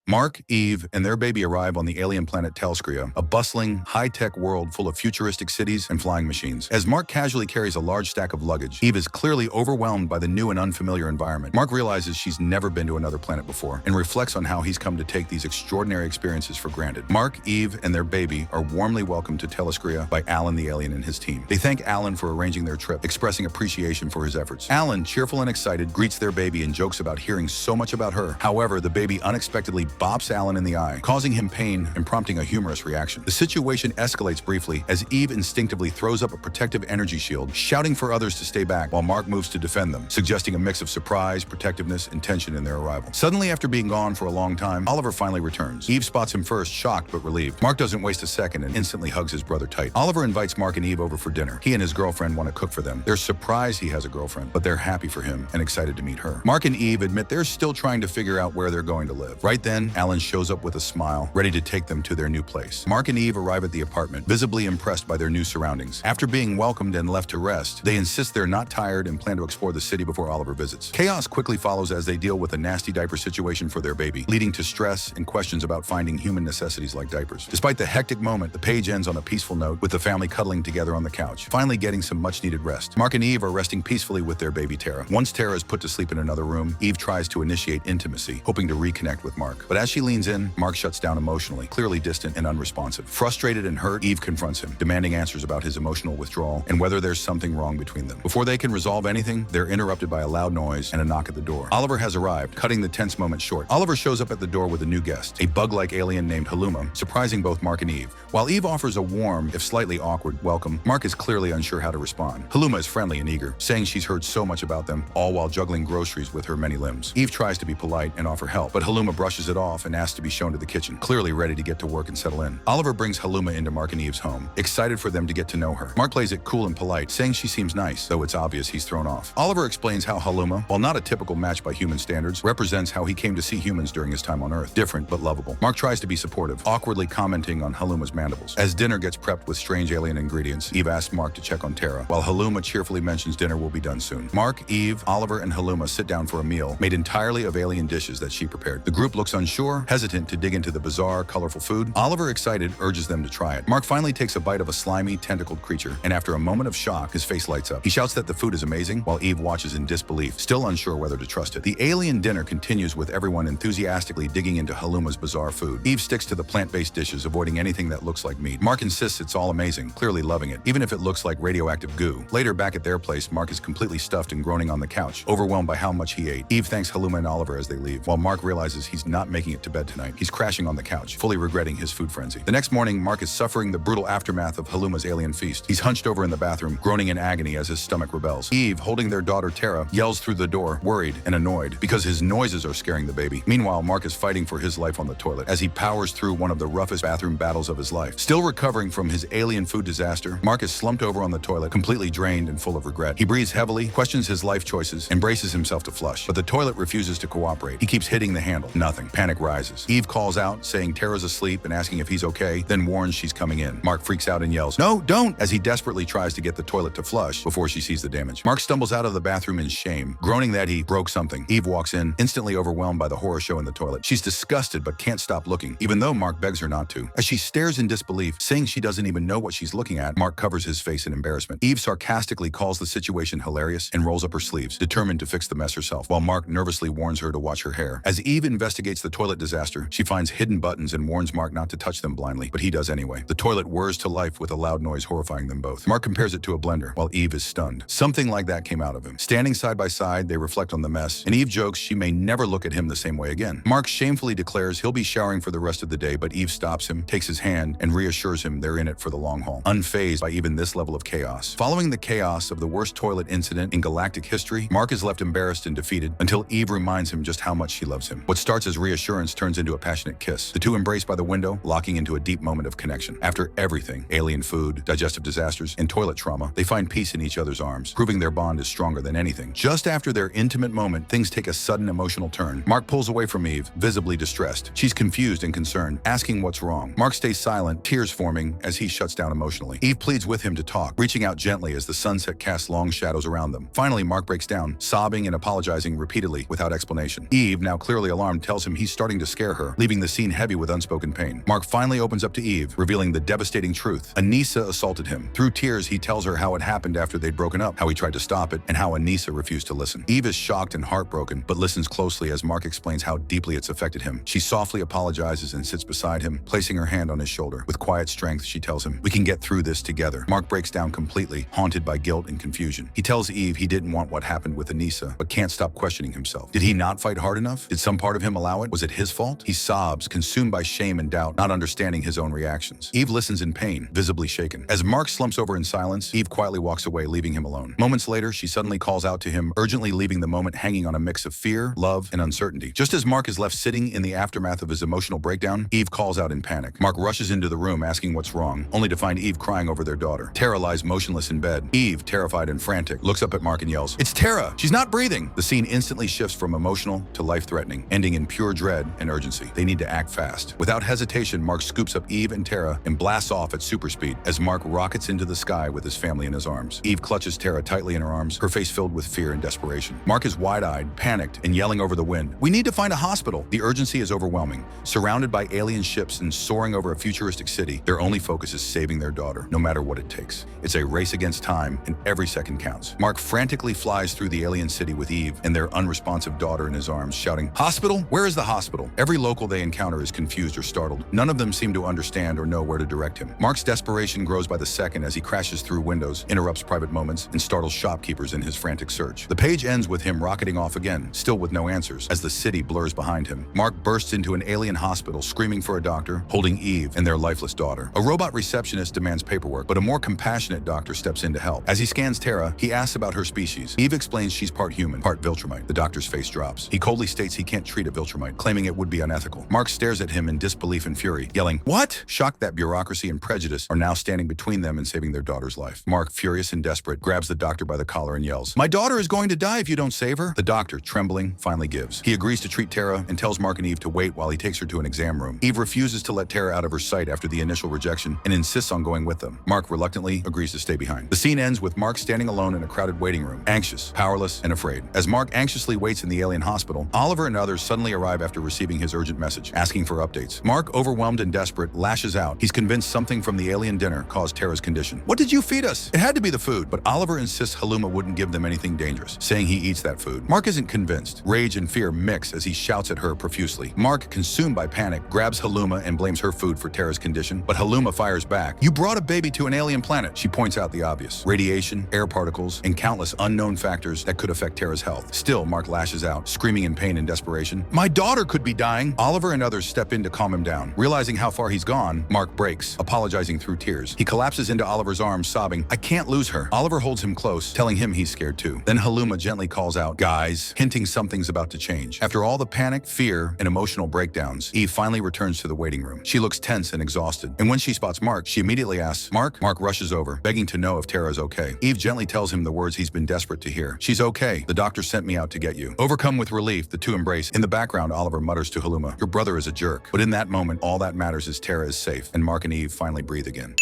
Mark, Eve, and their baby arrive on the alien planet Telskria, a bustling, high-tech world full of futuristic cities and flying machines. As Mark casually carries a large stack of luggage, Eve is clearly overwhelmed by the new and unfamiliar environment. Mark realizes she's never been to another planet before and reflects on how he's come to take these extraordinary experiences for granted. Mark, Eve, and their baby are warmly welcomed to Telskria by Alan the alien and his team. They thank Alan for arranging their trip, expressing appreciation for his efforts. Alan, cheerful and excited, greets their baby and jokes about hearing so much about her. However, the baby unexpectedly bops Alan in the eye, causing him pain and prompting a humorous reaction. The situation escalates briefly as Eve instinctively throws up a protective energy shield, shouting for others to stay back while Mark moves to defend them, suggesting a mix of surprise, protectiveness, and tension in their arrival. Suddenly, after being gone for a long time, Oliver finally returns. Eve spots him first, shocked but relieved. Mark doesn't waste a second and instantly hugs his brother tight. Oliver invites Mark and Eve over for dinner. He and his girlfriend want to cook for them. They're surprised he has a girlfriend, but they're happy for him and excited to meet her. Mark and Eve admit they're still trying to figure out where they're going to live. Right then, Alan shows up with a smile, ready to take them to their new place. Mark and Eve arrive at the apartment, visibly impressed by their new surroundings. After being welcomed and left to rest, they insist they're not tired and plan to explore the city before Oliver visits. Chaos quickly follows as they deal with a nasty diaper situation for their baby, leading to stress and questions about finding human necessities like diapers. Despite the hectic moment, the page ends on a peaceful note, with the family cuddling together on the couch, finally getting some much-needed rest. Mark and Eve are resting peacefully with their baby Tara. Once Tara is put to sleep in another room, Eve tries to initiate intimacy, hoping to reconnect with Mark. But as she leans in, Mark shuts down emotionally, clearly distant and unresponsive. Frustrated and hurt, Eve confronts him, demanding answers about his emotional withdrawal and whether there's something wrong between them. Before they can resolve anything, they're interrupted by a loud noise and a knock at the door. Oliver has arrived, cutting the tense moment short. Oliver shows up at the door with a new guest, a bug-like alien named Haluma, surprising both Mark and Eve. While Eve offers a warm, if slightly awkward, welcome, Mark is clearly unsure how to respond. Haluma is friendly and eager, saying she's heard so much about them, all while juggling groceries with her many limbs. Eve tries to be polite and offer help, but Haluma brushes it off and asks to be shown to the kitchen, clearly ready to get to work and settle in. Oliver brings Haluma into Mark and Eve's home, excited for them to get to know her. Mark plays it cool and polite, saying she seems nice, though it's obvious he's thrown off. Oliver explains how Haluma, while not a typical match by human standards, represents how he came to see humans during his time on Earth, different but lovable. Mark tries to be supportive, awkwardly commenting on Haluma's mandibles. As dinner gets prepped with strange alien ingredients, Eve asks Mark to check on Tara, while Haluma cheerfully mentions dinner will be done soon. Mark, Eve, Oliver, and Haluma sit down for a meal made entirely of alien dishes that she prepared. The group looks unsure, hesitant to dig into the bizarre, colorful food. Oliver, excited, urges them to try it. Mark finally takes a bite of a slimy, tentacled creature, and after a moment of shock, his face lights up. He shouts that the food is amazing, while Eve watches in disbelief, still unsure whether to trust it. The alien dinner continues with everyone enthusiastically digging into Haluma's bizarre food. Eve sticks to the plant-based dishes, avoiding anything that looks like meat. Mark insists it's all amazing, clearly loving it, even if it looks like radioactive goo. Later, back at their place, Mark is completely stuffed and groaning on the couch, overwhelmed by how much he ate. Eve thanks Haluma and Oliver as they leave, while Mark realizes he's not making it to bed tonight. He's crashing on the couch, fully regretting his food frenzy. The next morning, Mark is suffering the brutal aftermath of Haluma's alien feast. He's hunched over in the bathroom, groaning in agony as his stomach rebels. Eve, holding their daughter Tara, yells through the door, worried and annoyed, because his noises are scaring the baby. Meanwhile, Mark is fighting for his life on the toilet as he powers through one of the roughest bathroom battles of his life. Still recovering from his alien food disaster, Mark is slumped over on the toilet, completely drained and full of regret. He breathes heavily, questions his life choices, and braces himself to flush, but the toilet refuses to cooperate. He keeps hitting the handle. Nothing. Panic rises. Eve calls out, saying Tara's asleep and asking if he's okay, then warns she's coming in. Mark freaks out and yells, "No, don't!" as he desperately tries to get the toilet to flush before she sees the damage. Mark stumbles out of the bathroom in shame, groaning that he broke something. Eve walks in, instantly overwhelmed by the horror show in the toilet. She's disgusted but can't stop looking, even though Mark begs her not to. As she stares in disbelief, saying she doesn't even know what she's looking at, Mark covers his face in embarrassment. Eve sarcastically calls the situation hilarious and rolls up her sleeves, determined to fix the mess herself, while Mark nervously warns her to watch her hair. As Eve investigates the toilet disaster, she finds hidden buttons and warns Mark not to touch them blindly, but he does anyway. The toilet whirs to life with a loud noise horrifying them both. Mark compares it to a blender, while Eve is stunned. Something like that came out of him. Standing side by side, they reflect on the mess, and Eve jokes she may never look at him the same way again. Mark shamefully declares he'll be showering for the rest of the day, but Eve stops him, takes his hand, and reassures him they're in it for the long haul, unfazed by even this level of chaos. Following the chaos of the worst toilet incident in galactic history, Mark is left embarrassed and defeated until Eve reminds him just how much she loves him. What starts as reassurance turns into a passionate kiss. The two embrace by the window, locking into a deep moment of connection. After everything, alien food, digestive disasters, and toilet trauma, they find peace in each other's arms, proving their bond is stronger than anything. Just after their intimate moment, things take a sudden emotional turn. Mark pulls away from Eve, visibly distressed. She's confused and concerned, asking what's wrong. Mark stays silent, tears forming as he shuts down emotionally. Eve pleads with him to talk, reaching out gently as the sunset casts long shadows around them. Finally, Mark breaks down, sobbing and apologizing repeatedly without explanation. Eve, now clearly alarmed, tells him he's starting to scare her, leaving the scene heavy with unspoken pain. Mark finally opens up to Eve, revealing the devastating truth. Anissa assaulted him. Through tears, he tells her how it happened after they'd broken up, how he tried to stop it, and how Anissa refused to listen. Eve is shocked and heartbroken, but listens closely as Mark explains how deeply it's affected him. She softly apologizes and sits beside him, placing her hand on his shoulder. With quiet strength, she tells him, "We can get through this together." Mark breaks down completely, haunted by guilt and confusion. He tells Eve he didn't want what happened with Anissa, but can't stop questioning himself. Did he not fight hard enough? Did some part of him allow it? Was it his fault? He sobs, consumed by shame and doubt, not understanding his own reactions. Eve listens in pain, visibly shaken. As Mark slumps over in silence, Eve quietly walks away, leaving him alone. Moments later, she suddenly calls out to him, urgently, leaving the moment hanging on a mix of fear, love, and uncertainty. Just as Mark is left sitting in the aftermath of his emotional breakdown, Eve calls out in panic. Mark rushes into the room asking what's wrong, only to find Eve crying over their daughter. Tara lies motionless in bed. Eve, terrified and frantic, looks up at Mark and yells, "It's Tara! She's not breathing!" The scene instantly shifts from emotional to life-threatening, ending in pure dread and urgency. They need to act fast. Without hesitation, Mark scoops up Eve and Tara and blasts off at super speed as Mark rockets into the sky with his family in his arms. Eve clutches Tara tightly in her arms, her face filled with fear and desperation. Mark is wide-eyed, panicked, and yelling over the wind, "We need to find a hospital!" The urgency is overwhelming. Surrounded by alien ships and soaring over a futuristic city, their only focus is saving their daughter, no matter what it takes. It's a race against time, and every second counts. Mark frantically flies through the alien city with Eve and their unresponsive daughter in his arms, shouting, "Hospital? Where is the hospital?" Every local they encounter is confused or startled. None of them seem to understand or know where to direct him. Mark's desperation grows by the second as he crashes through windows, interrupts private moments, and startles shopkeepers in his frantic search. The page ends with him rocketing off again, still with no answers, as the city blurs behind him. Mark bursts into an alien hospital, screaming for a doctor, holding Eve and their lifeless daughter. A robot receptionist demands paperwork, but a more compassionate doctor steps in to help. As he scans Tara, he asks about her species. Eve explains she's part human, part Viltrumite. The doctor's face drops. He coldly states he can't treat a Viltrumite, claiming it would be unethical. Mark stares at him in disbelief and fury, yelling, "What?" Shocked that bureaucracy and prejudice are now standing between them and saving their daughter's life. Mark, furious and desperate, grabs the doctor by the collar and yells, "My daughter is going to die if you don't save her." The doctor, trembling, finally gives. He agrees to treat Tara and tells Mark and Eve to wait while he takes her to an exam room. Eve refuses to let Tara out of her sight after the initial rejection and insists on going with them. Mark reluctantly agrees to stay behind. The scene ends with Mark standing alone in a crowded waiting room, anxious, powerless, and afraid. As Mark anxiously waits in the alien hospital, Oliver and others suddenly arrive after receiving his urgent message, asking for updates. Mark, overwhelmed and desperate, lashes out. He's convinced something from the alien dinner caused Tara's condition. "What did you feed us? It had to be the food." But Oliver insists Haluma wouldn't give them anything dangerous, saying he eats that food. Mark isn't convinced. Rage and fear mix as he shouts at her profusely. Mark, consumed by panic, grabs Haluma and blames her food for Tara's condition, but Haluma fires back. "You brought a baby to an alien planet." She points out the obvious: radiation, air particles, and countless unknown factors that could affect Tara's health. Still, Mark lashes out, screaming in pain and desperation, "My daughter could be dying!" Oliver and others step in to calm him down. Realizing how far he's gone, Mark breaks, apologizing through tears. He collapses into Oliver's arms, sobbing, "I can't lose her." Oliver holds him close, telling him he's scared too. Then Haluma gently calls out, "Guys," hinting something's about to change. After all the panic, fear, and emotional breakdowns, Eve finally returns to the waiting room. She looks tense and exhausted, and when she spots Mark, she immediately asks, "Mark?" Mark rushes over, begging to know if Tara is okay. Eve gently tells him the words he's been desperate to hear. "She's okay. The doctor sent me out to get you." Overcome with relief, the two embrace. In the background, Oliver mutters to Haluma, "Your brother is a jerk." But in that moment, all that matters is Tara is safe, and Mark and Eve finally breathe again.